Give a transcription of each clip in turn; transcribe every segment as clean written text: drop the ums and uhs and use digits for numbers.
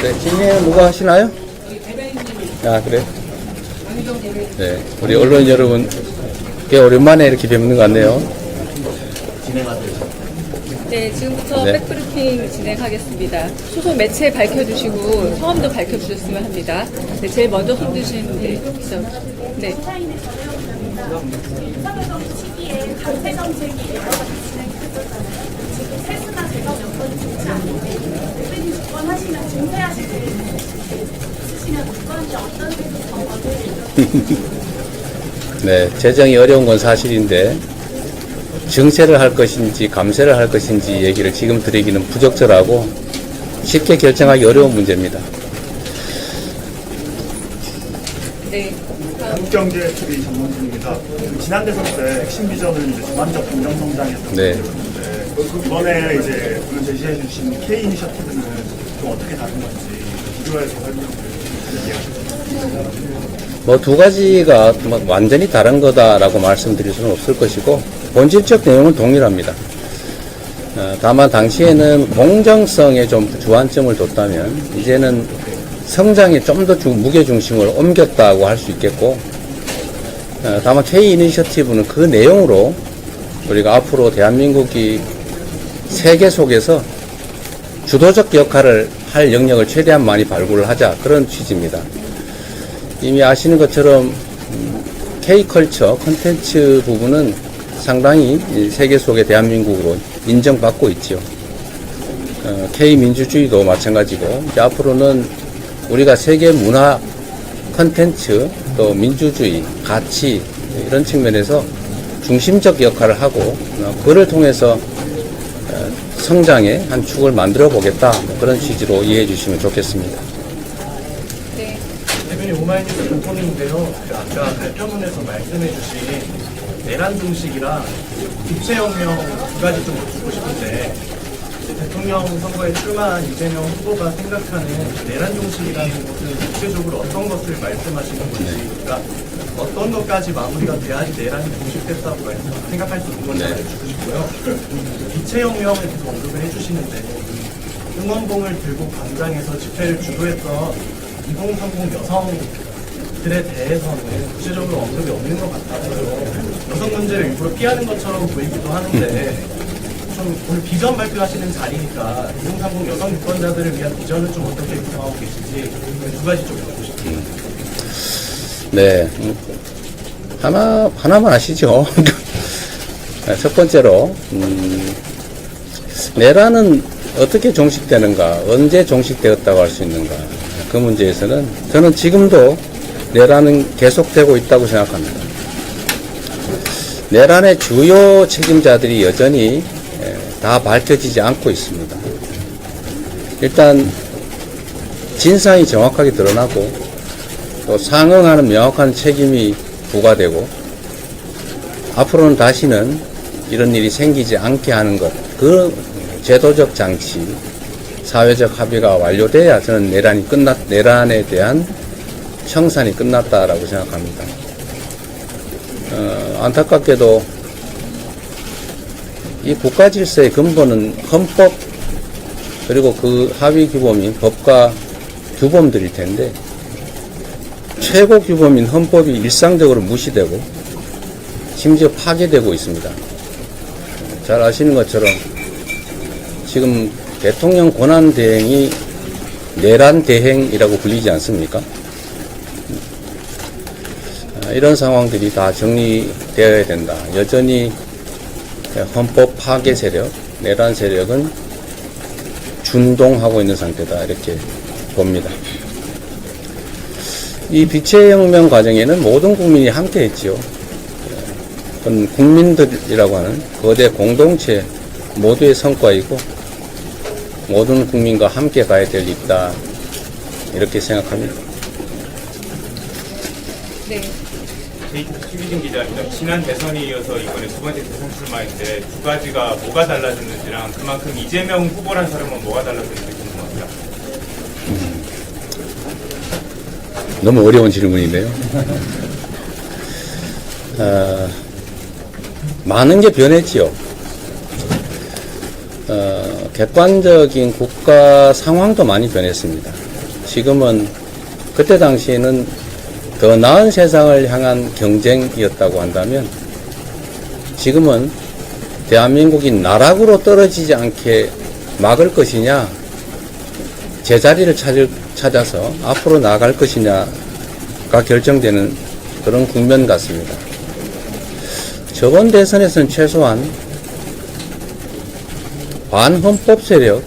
네, 진행은 누가 하시나요? 아, 그래? 네, 우리 언론 여러분, 꽤 오랜만에 이렇게 뵙는 것 같네요. 네, 지금부터 네. 백브리핑 진행하겠습니다. 소속 매체 밝혀주시고 성함도 밝혀주셨으면 합니다. 네, 제일 먼저 손 드신 기자. 네. 시기에 강세 정책이 여러 가지 진행됐었잖아요. 지금 세수나 재정 여건이 좋지 않은데 대표님 집권하시면 증세하실 때 있으시면 그건지 어떤 정책을 네, 재정이 어려운 건 사실인데 증세를 할 것인지 감세를 할 것인지 얘기를 지금 드리기는 부적절하고 쉽게 결정하기 어려운 문제입니다. 네. 한국경제 TV 전문진입니다. 지난 대선 때 핵심 비전은 이제 전반적 공정 성장이었던 네. 건데 이번에 이제 오늘 제시해 주신 K 이니셔티브는 좀 어떻게 다른 건지 비교해서 설명을 이해하셨습니다. 뭐 두 가지가 뭐 완전히 다른 거다라고 말씀드릴 수는 없을 것이고 본질적 내용은 동일합니다. 다만 당시에는 공정성에 좀 주안점을 뒀다면 이제는 성장에 좀 더 무게중심을 옮겼다고 할 수 있겠고, 다만 K 이니셔티브는 그 내용으로 우리가 앞으로 대한민국이 세계 속에서 주도적 역할을 할 영역을 최대한 많이 발굴을 하자, 그런 취지입니다. 이미 아시는 것처럼 K컬처 콘텐츠 부분은 상당히 세계 속의 대한민국으로 인정받고 있죠. K민주주의도 마찬가지고, 이제 앞으로는 우리가 세계 문화 콘텐츠 또 민주주의 가치 이런 측면에서 중심적 역할을 하고 그를 통해서 성장의 한 축을 만들어 보겠다, 그런 취지로 이해해 주시면 좋겠습니다. 네. 대표님, 오마이뉴스 공통인데요. 아까 발표문에서 말씀해 주신 내란 종식이랑 입체혁명 두 가지 좀 여쭙고 싶은데, 대통령 선거에 출마한 이재명 후보가 생각하는 내란 종식이라는 것은 구체적으로 어떤 것을 말씀하시는 건지, 그러니까 어떤 것까지 마무리가 돼야지 내란이 종식됐다고 생각할 수 있는 건지 네. 알려주고 싶고요. 입체혁명을 계속 언급을 해주시는데, 응원봉을 들고 광장에서 집회를 주도했던 2030 여성들에 대해서는 구체적으로 언급이 없는 것 같아서 여성 문제를 일부러 피하는 것처럼 보이기도 하는데, 좀 오늘 비전 발표하시는 자리니까 2030 여성 유권자들을 위한 비전을 좀 어떻게 구성하고 계신지 두 가지 좀 여쭤보고 싶습니다. 네, 하나만 아시죠? 첫 번째로, 내란은 어떻게 종식되는가, 언제 종식되었다고 할 수 있는가, 그 문제에서는 저는 지금도 내란은 계속되고 있다고 생각합니다. 내란의 주요 책임자들이 여전히 다 밝혀지지 않고 있습니다. 일단 진상이 정확하게 드러나고 또 상응하는 명확한 책임이 부과되고 앞으로는 다시는 이런 일이 생기지 않게 하는 것, 그 제도적 장치, 사회적 합의가 완료돼야 저는 내란에 대한 청산이 끝났다라고 생각합니다. 안타깝게도 이 국가 질서의 근본은 헌법 그리고 그 하위 규범인 법과 규범들일 텐데 최고 규범인 헌법이 일상적으로 무시되고 심지어 파괴되고 있습니다. 잘 아시는 것처럼 지금 대통령 권한 대행이 내란 대행이라고 불리지 않습니까? 이런 상황들이 다 정리되어야 된다. 여전히 헌법 파괴 세력, 내란 세력은 준동하고 있는 상태다, 이렇게 봅니다. 이 빛의 혁명 과정에는 모든 국민이 함께 했지요. 그건 국민들이라고 하는 거대 공동체 모두의 성과이고 모든 국민과 함께 가야 될 일이다, 이렇게 생각합니다. 네. 최기진 기자입니다. 지난 대선에 이어서 이번에 두 번째 대선 출마인데 두 가지가 뭐가 달라졌는지랑 그만큼 이재명 후보란 사람은 뭐가 달라졌는지 궁금합니다. 너무 어려운 질문인데요. 많은 게 변했지요. 객관적인 국가 상황도 많이 변했습니다. 지금은 그때 당시에는 더 나은 세상을 향한 경쟁이었다고 한다면 지금은 대한민국이 나락으로 떨어지지 않게 막을 것이냐, 제자리를 찾아서 앞으로 나아갈 것이냐가 결정되는 그런 국면 같습니다. 저번 대선에서는 최소한 반헌법 세력,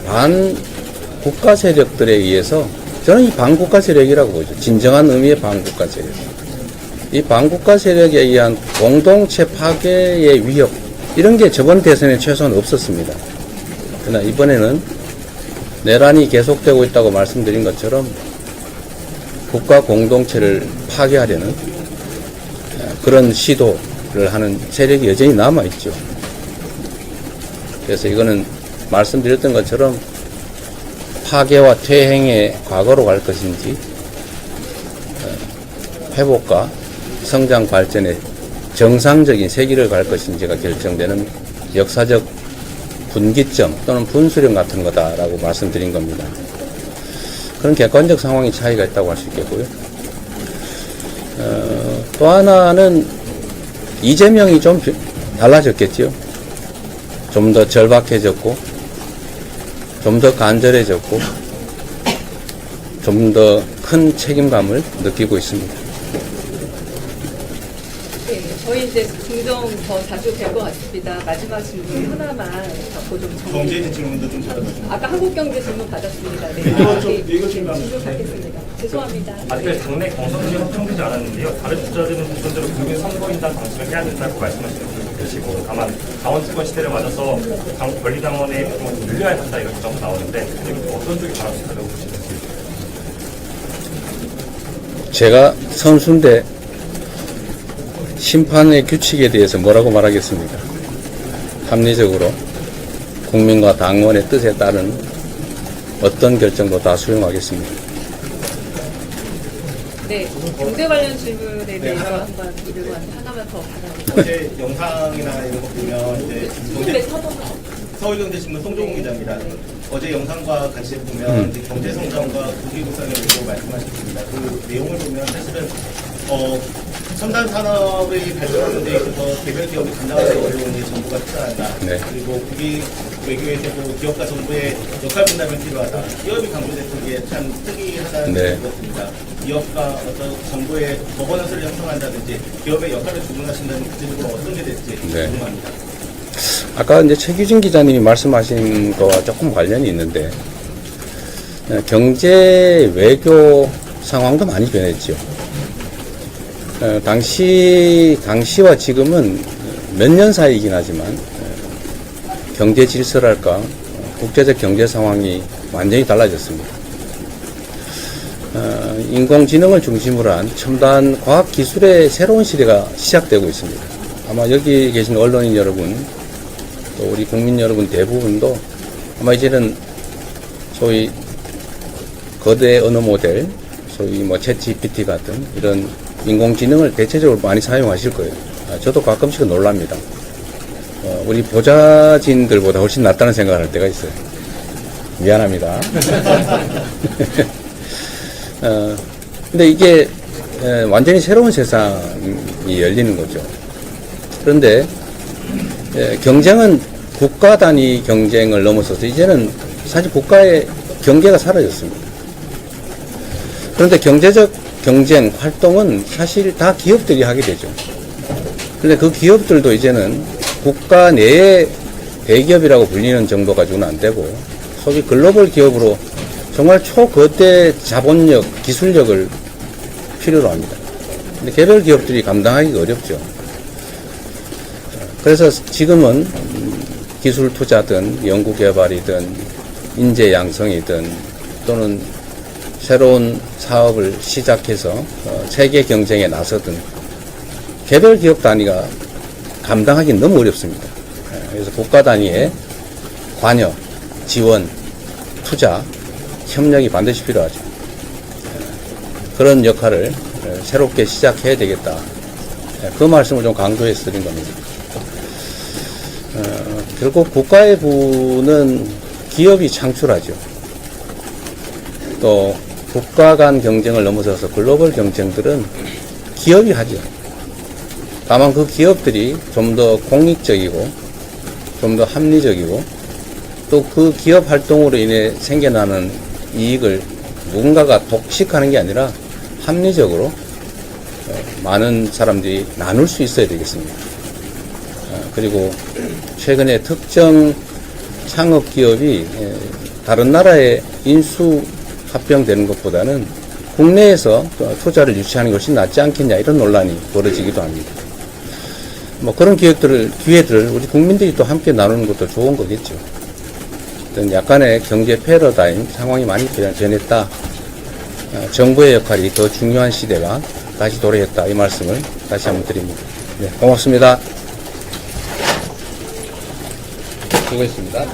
반국가 세력들에 의해서 저는 이 반국가 세력이라고 보죠. 진정한 의미의 반국가 세력. 이 반국가 세력에 의한 공동체 파괴의 위협, 이런 게 저번 대선에 최소한 없었습니다. 그러나 이번에는 내란이 계속되고 있다고 말씀드린 것처럼 국가 공동체를 파괴하려는 그런 시도를 하는 세력이 여전히 남아있죠. 그래서 이거는 말씀드렸던 것처럼 파괴와 퇴행의 과거로 갈 것인지 회복과 성장 발전의 정상적인 세기를 갈 것인지가 결정되는 역사적 분기점 또는 분수령 같은 거다라고 말씀드린 겁니다. 그런 객관적 상황의 차이가 있다고 할 수 있겠고요. 또 하나는 이재명이 좀 달라졌겠죠. 좀 더 절박해졌고, 좀 더 간절해졌고, 좀 더 큰 책임감을 느끼고 있습니다. 네, 저희 이제 종종 더 자주 뵐 것 같습니다. 마지막 질문 하나만 받고 좀 경제 질문도 좀 받아주세요. 아까 한국경제 질문 받았습니다. 네, 이거 질문 질문 받겠습니다. 죄송합니다. 아직까지 당내 경선이 확정되지 않았는데요. 다른 주자들은 기본적으로 국민 선거인단 방식을 해야 된다고 말씀하시는 분도 계시고, 다만 당원특권 시대를 맞아서 권리당원의 비중을 좀 늘려야 한다 이런 주장도 나오는데, 어떤 쪽이 바람직하다고 보시는지. 제가 선수인데 심판의 규칙에 대해서 뭐라고 말하겠습니까? 합리적으로 국민과 당원의 뜻에 따른 어떤 결정도 다 수용하겠습니다. 네, 경제 관련 질문에 대해서 한번 이르고 하나만 더 받아볼게요. 어제 영상이나 이런 거 보면 이제 서울경제신문 송종훈 기자입니다. 어제 영상과 같이 보면 이제 경제성장과 국기구상에 대해서 말씀하셨습니다. 그 내용을 보면 사실은 첨단 산업의 발전하는 데 있어서 개별 기업이 감당하기 어려운 게 정부가 필요하다. 네. 그리고 국기 외교에서도 기업과 정부의 역할 분담이 필요하다. 기업이 강조됐던 게 참 특이하다는 네. 것입니다. 기업과 어떤 정부의 거버넌스를 형성한다든지 기업의 역할을 구분하신다는 구체적으로 어떤 게 될지 네. 궁금합니다. 아까 이제 최규진 기자님이 말씀하신 거와 조금 관련이 있는데, 경제 외교 상황도 많이 변했죠. 당시와 지금은 몇 년 사이이긴 하지만 경제 질서랄까 국제적 경제 상황이 완전히 달라졌습니다. 인공지능을 중심으로 한 첨단 과학기술의 새로운 시대가 시작되고 있습니다. 아마 여기 계신 언론인 여러분, 또 우리 국민 여러분 대부분도 아마 이제는 소위 거대 언어 모델, 소위 뭐 챗GPT 같은 이런 인공지능을 대체적으로 많이 사용하실 거예요. 저도 가끔씩은 놀랍니다. 우리 보좌진들보다 훨씬 낫다는 생각을 할 때가 있어요. 미안합니다. 근데 이게 완전히 새로운 세상이 열리는 거죠. 그런데 경쟁은 국가 단위 경쟁을 넘어서서 이제는 사실 국가의 경계가 사라졌습니다. 그런데 경제적 경쟁 활동은 사실 다 기업들이 하게 되죠. 그런데 그 기업들도 이제는 국가 내의 대기업이라고 불리는 정도 가지고는 안 되고 소위 글로벌 기업으로 정말 초거대 자본력, 기술력을 필요로 합니다. 근데 개별 기업들이 감당하기가 어렵죠. 그래서 지금은 기술 투자든 연구개발이든 인재 양성이든 또는 새로운 사업을 시작해서 세계 경쟁에 나서든 개별 기업 단위가 감당하기는 너무 어렵습니다. 그래서 국가 단위의 관여, 지원, 투자, 협력이 반드시 필요하죠. 그런 역할을 새롭게 시작해야 되겠다. 그 말씀을 좀 강조해서 드린 겁니다. 결국 국가의 부는 기업이 창출하죠. 또 국가 간 경쟁을 넘어서서 글로벌 경쟁들은 기업이 하죠. 다만 그 기업들이 좀 더 공익적이고 좀 더 합리적이고 또 그 기업 활동으로 인해 생겨나는 이익을 누군가가 독식하는 게 아니라 합리적으로 많은 사람들이 나눌 수 있어야 되겠습니다. 그리고 최근에 특정 창업 기업이 다른 나라에 인수 합병되는 것보다는 국내에서 투자를 유치하는 게 훨씬 낫지 않겠냐 이런 논란이 벌어지기도 합니다. 뭐 그런 기회들을 우리 국민들이 또 함께 나누는 것도 좋은 거겠죠. 어떤 약간의 경제 패러다임 상황이 많이 변했다. 정부의 역할이 더 중요한 시대가 다시 도래했다. 이 말씀을 다시 한번 드립니다. 네, 고맙습니다. 수고했습니다.